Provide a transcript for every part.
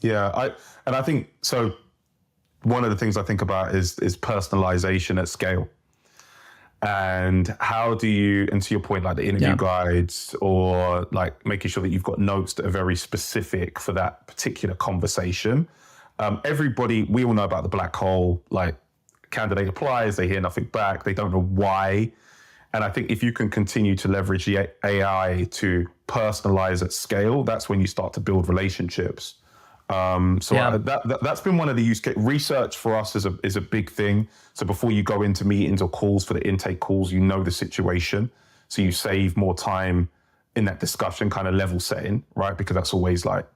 Yeah, I think so. One of the things I think about is personalization at scale. And how do you, and to your point, like the interview guides or like making sure that you've got notes that are very specific for that particular conversation. Everybody, we all know about the black hole, like candidate applies, they hear nothing back, they don't know why. And I think if you can continue to leverage the AI to personalize at scale, that's when you start to build relationships. That's been one of the use case. Research for us is a big thing. So before you go into meetings or calls for the intake calls, you know the situation. So you save more time in that discussion, kind of level setting, right? Because that's always like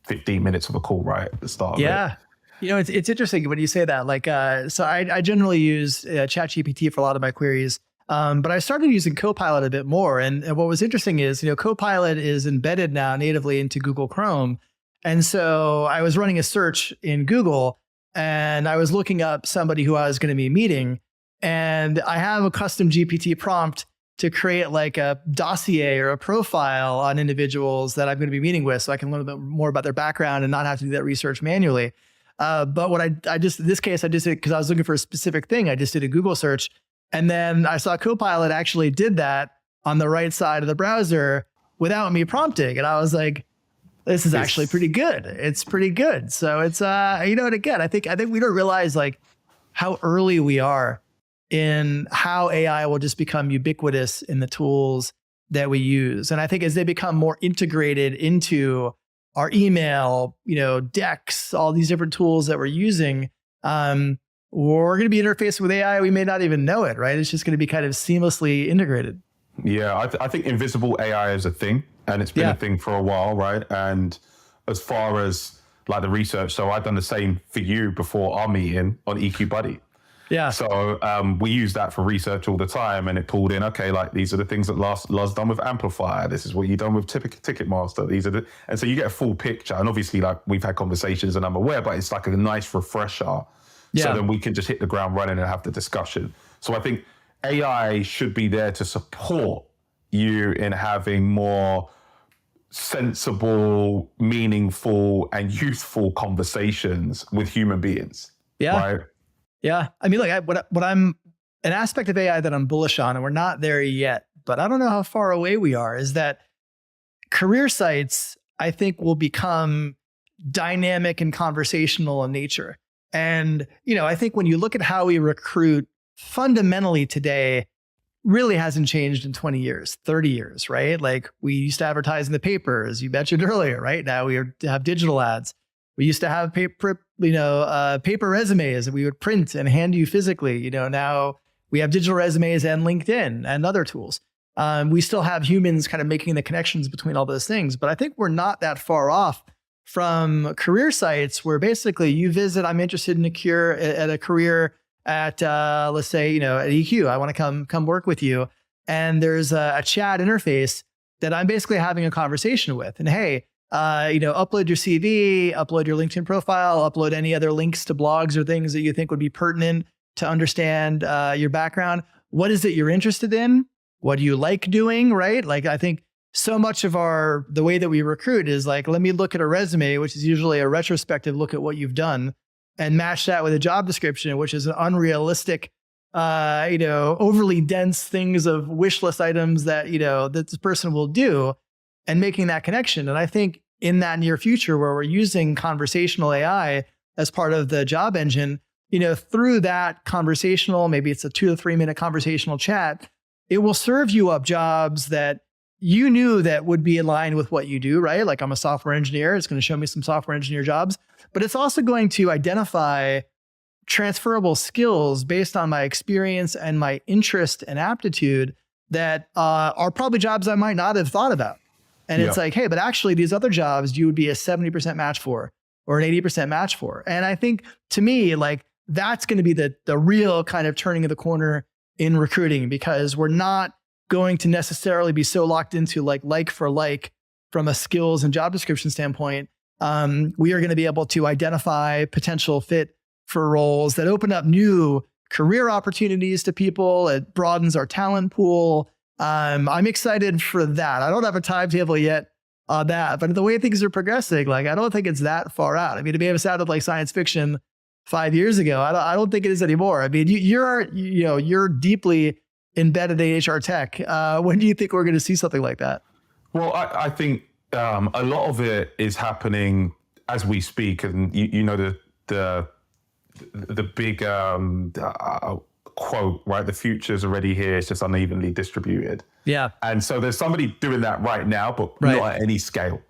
15 minutes of a call, right? At the start of it. You know, it's interesting when you say that. Like, so I generally use ChatGPT for a lot of my queries. But I started using Copilot a bit more. And what was interesting is, you know, Copilot is embedded now natively into Google Chrome. And so I was running a search in Google and I was looking up somebody who I was going to be meeting. And I have a custom GPT prompt to create like a dossier or a profile on individuals that I'm going to be meeting with so I can learn a bit more about their background and not have to do that research manually. But what I just, in this case, I just did, because I was looking for a specific thing, I just did a Google search. And then I saw Copilot actually did that on the right side of the browser without me prompting. And I was like, this is actually pretty good. It's pretty good. So it's, you know, and again, I think we don't realize like how early we are in how AI will just become ubiquitous in the tools that we use. And I think as they become more integrated into our email, you know, decks, all these different tools that we're using, we're going to be interfaced with AI. We may not even know it, right? It's just going to be kind of seamlessly integrated. Yeah, I think invisible AI is a thing, and it's been a thing for a while, right? And as far as like the research, so I've done the same for you before our meeting on EQ Buddy. Yeah. So we use that for research all the time, and it pulled in, okay, like these are the things that Lars done with Amplifier. This is what you've done with Ticketmaster. These are and so you get a full picture. And obviously, like we've had conversations, and I'm aware, but it's like a nice refresher. Yeah. So then we can just hit the ground running and have the discussion. So I think AI should be there to support you in having more sensible, meaningful, and youthful conversations with human beings. Yeah. Right? Yeah. I mean, like what I'm, an aspect of AI that I'm bullish on, and we're not there yet, but I don't know how far away we are, is that career sites, I think, will become dynamic and conversational in nature. And, you know, I think when you look at how we recruit fundamentally today, really hasn't changed in 20 years, 30 years, right? Like we used to advertise in the papers, you mentioned earlier, right? Now we have digital ads. We used to have paper resumes that we would print and hand you physically. You know, now we have digital resumes and LinkedIn and other tools. We still have humans kind of making the connections between all those things, but I think we're not that far off from career sites where basically you visit, I'm interested in a career at, let's say, you know, at EQ, I want to come work with you. And there's a chat interface that I'm basically having a conversation with. And hey, you know, upload your CV, upload your LinkedIn profile, upload any other links to blogs or things that you think would be pertinent to understand your background. What is it you're interested in? What do you like doing, right? Like, I think so much of the way that we recruit is like, let me look at a resume, which is usually a retrospective look at what you've done, and match that with a job description, which is an unrealistic, you know, overly dense things of wish list items that, you know, that this person will do, and making that connection. And I think in that near future where we're using conversational AI as part of the job engine, you know, through that conversational, maybe it's a 2 to 3 minute conversational chat, it will serve you up jobs that you knew that would be aligned with what you do, right? Like I'm a software engineer. It's going to show me some software engineer jobs, but it's also going to identify transferable skills based on my experience and my interest and aptitude that are probably jobs I might not have thought about. And it's like, hey, but actually these other jobs you would be a 70% match for or an 80% match for. And I think to me, like that's going to be the real kind of turning of the corner in recruiting, because we're not going to necessarily be so locked into like for like from a skills and job description standpoint. We are going to be able to identify potential fit for roles that open up new career opportunities to people. It broadens our talent pool. I'm excited for that. I don't have a timetable yet on that. But the way things are progressing, like, I don't think it's that far out. I mean, it may have sounded like science fiction 5 years ago. I don't think it is anymore. I mean, you're deeply embedded in HR tech. When do you think we're going to see something like that? Well, I think a lot of it is happening as we speak, and you know the big quote, right? The future's already here; it's just unevenly distributed. Yeah. And so there's somebody doing that right now, but Right. not at any scale.